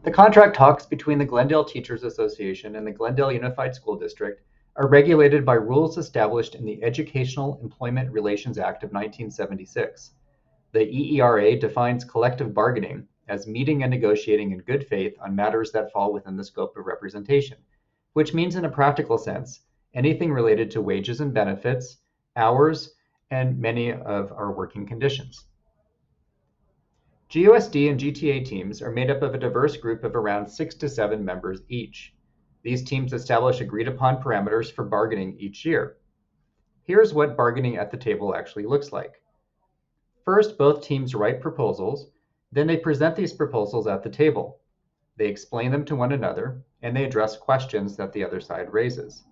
The contract talks between the Glendale Teachers Association and the Glendale Unified School District are regulated by rules established in the Educational Employment Relations Act of 1976. The EERA defines collective bargaining as meeting and negotiating in good faith on matters that fall within the scope of representation, which means in a practical sense, anything related to wages and benefits, hours, and many of our working conditions. GUSD and GTA teams are made up of a diverse group of around 6 to 7 members each. These teams establish agreed upon parameters for bargaining each year. Here's what bargaining at the table actually looks like. First, both teams write proposals, then they present these proposals at the table. They explain them to one another, and they address questions that the other side raises.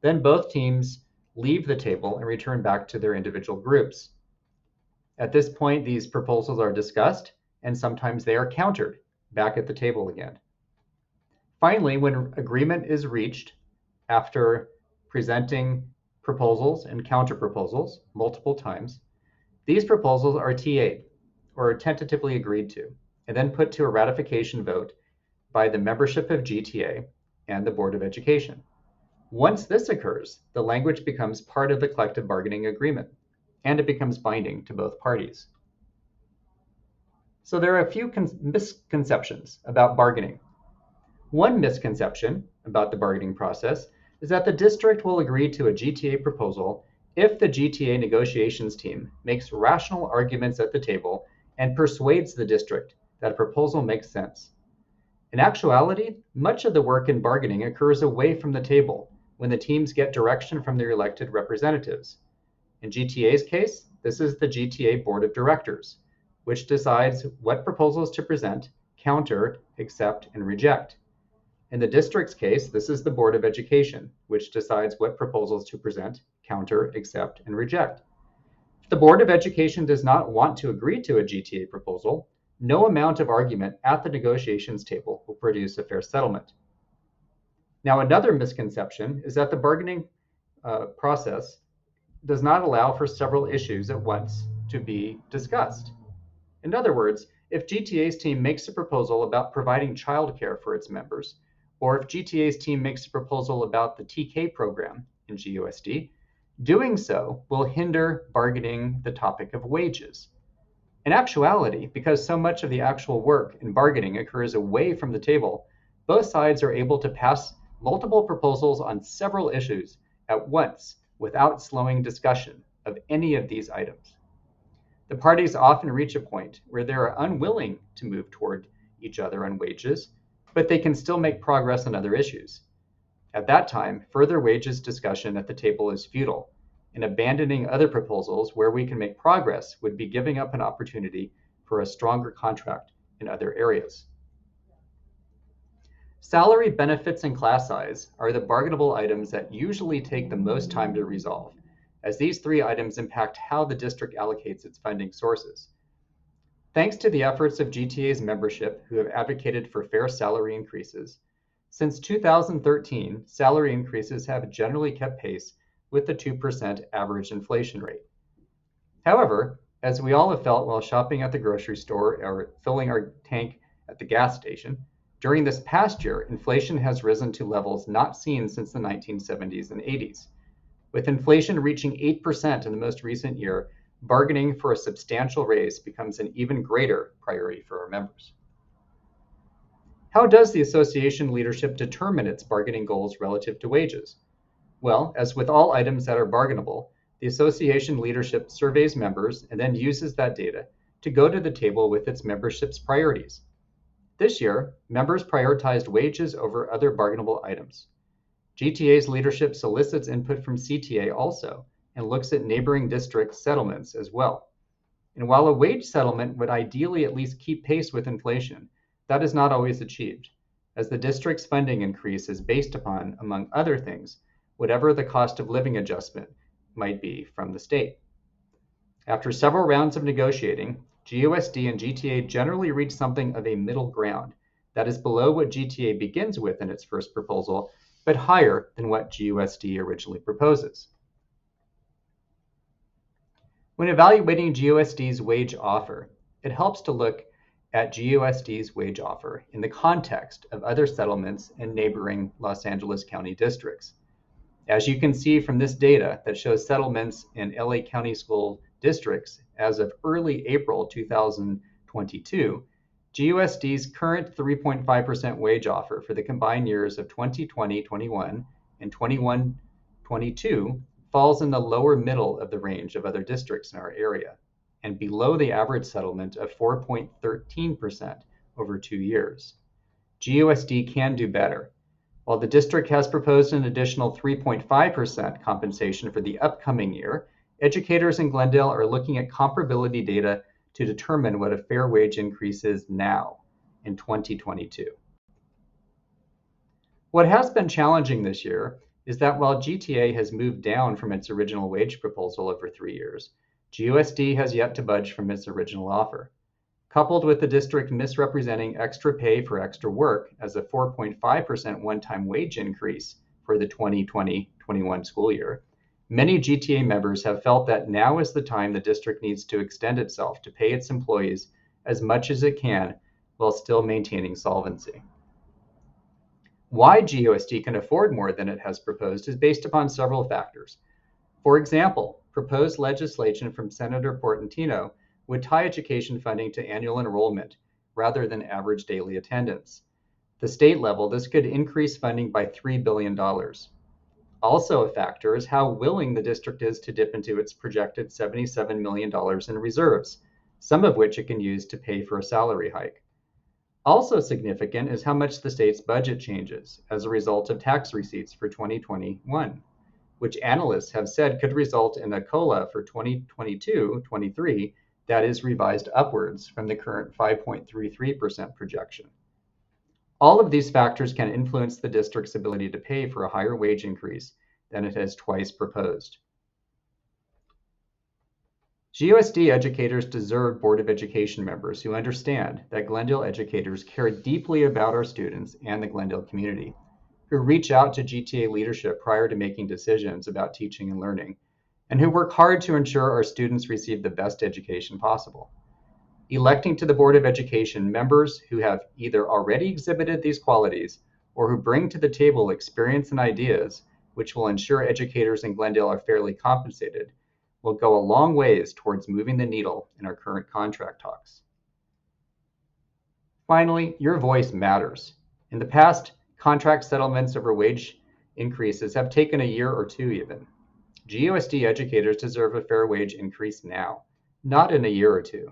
Then both teams leave the table and return back to their individual groups. At this point, these proposals are discussed, and sometimes they are countered back at the table again. Finally, when agreement is reached after presenting proposals and counter proposals multiple times, these proposals are TA'd, or tentatively agreed to, and then put to a ratification vote by the membership of GTA and the Board of Education. Once this occurs, the language becomes part of the collective bargaining agreement, and it becomes binding to both parties. So there are a few misconceptions about bargaining. One misconception about the bargaining process is that the district will agree to a GTA proposal if the GTA negotiations team makes rational arguments at the table and persuades the district that a proposal makes sense. In actuality, much of the work in bargaining occurs away from the table when the teams get direction from their elected representatives. In GTA's case, this is the GTA Board of Directors, which decides what proposals to present, counter, accept, and reject. In the district's case, this is the Board of Education, which decides what proposals to present, counter, accept, and reject. If the Board of Education does not want to agree to a GTA proposal, no amount of argument at the negotiations table will produce a fair settlement. Now, another misconception is that the bargaining process does not allow for several issues at once to be discussed. In other words, if GTA's team makes a proposal about providing childcare for its members, or if GTA's team makes a proposal about the TK program in GUSD, doing so will hinder bargaining the topic of wages. In actuality, because so much of the actual work in bargaining occurs away from the table, both sides are able to pass multiple proposals on several issues at once without slowing discussion of any of these items. The parties often reach a point where they are unwilling to move toward each other on wages, but they can still make progress on other issues. At that time, further wages discussion at the table is futile, and abandoning other proposals where we can make progress would be giving up an opportunity for a stronger contract in other areas. Salary, benefits, and class size are the bargainable items that usually take the most time to resolve, as these three items impact how the district allocates its funding sources. Thanks to the efforts of GTA's membership who have advocated for fair salary increases, since 2013, salary increases have generally kept pace with the 2% average inflation rate. However, as we all have felt while shopping at the grocery store or filling our tank at the gas station, during this past year, inflation has risen to levels not seen since the 1970s and 80s. With inflation reaching 8% in the most recent year, bargaining for a substantial raise becomes an even greater priority for our members. How does the association leadership determine its bargaining goals relative to wages? Well, as with all items that are bargainable, the association leadership surveys members and then uses that data to go to the table with its membership's priorities. This year, members prioritized wages over other bargainable items. GTA's leadership solicits input from CTA also and looks at neighboring district settlements as well. And while a wage settlement would ideally at least keep pace with inflation, that is not always achieved, as the district's funding increase is based upon, among other things, whatever the cost of living adjustment might be from the state. After several rounds of negotiating, GUSD and GTA generally reach something of a middle ground that is below what GTA begins with in its first proposal, but higher than what GUSD originally proposes. When evaluating GUSD's wage offer, it helps to look at GUSD's wage offer in the context of other settlements in neighboring Los Angeles County districts. As you can see from this data that shows settlements in LA County school districts as of early April 2022, GUSD's current 3.5% wage offer for the combined years of 2020-21 and 21-22 falls in the lower middle of the range of other districts in our area and below the average settlement of 4.13% over 2 years. GUSD can do better. While the district has proposed an additional 3.5% compensation for the upcoming year, educators in Glendale are looking at comparability data to determine what a fair wage increase is now in 2022. What has been challenging this year is that while GTA has moved down from its original wage proposal over 3 years, GUSD has yet to budge from its original offer. Coupled with the district misrepresenting extra pay for extra work as a 4.5% one-time wage increase for the 2020-21 school year, many GTA members have felt that now is the time the district needs to extend itself to pay its employees as much as it can while still maintaining solvency. Why GUSD can afford more than it has proposed is based upon several factors. For example, proposed legislation from Senator Portantino would tie education funding to annual enrollment rather than average daily attendance. The state level, this could increase funding by $3 billion. Also a factor is how willing the district is to dip into its projected $77 million in reserves, some of which it can use to pay for a salary hike. Also significant is how much the state's budget changes as a result of tax receipts for 2021, which analysts have said could result in a COLA for 2022-23 that is revised upwards from the current 5.33% projection. All of these factors can influence the district's ability to pay for a higher wage increase than it has twice proposed. GUSD educators deserve Board of Education members who understand that Glendale educators care deeply about our students and the Glendale community, who reach out to GTA leadership prior to making decisions about teaching and learning, and who work hard to ensure our students receive the best education possible. Electing to the Board of Education members who have either already exhibited these qualities or who bring to the table experience and ideas which will ensure educators in Glendale are fairly compensated will go a long ways towards moving the needle in our current contract talks. Finally, your voice matters. In the past, contract settlements over wage increases have taken a year or two even. GUSD educators deserve a fair wage increase now, not in a year or two.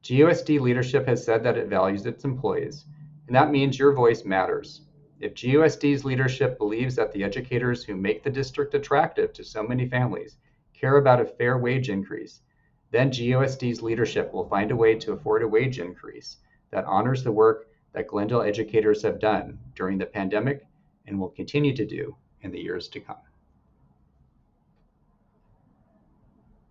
GUSD leadership has said that it values its employees, and that means your voice matters. If GUSD's leadership believes that the educators who make the district attractive to so many families care about a fair wage increase, then GUSD's leadership will find a way to afford a wage increase that honors the work that Glendale educators have done during the pandemic and will continue to do in the years to come.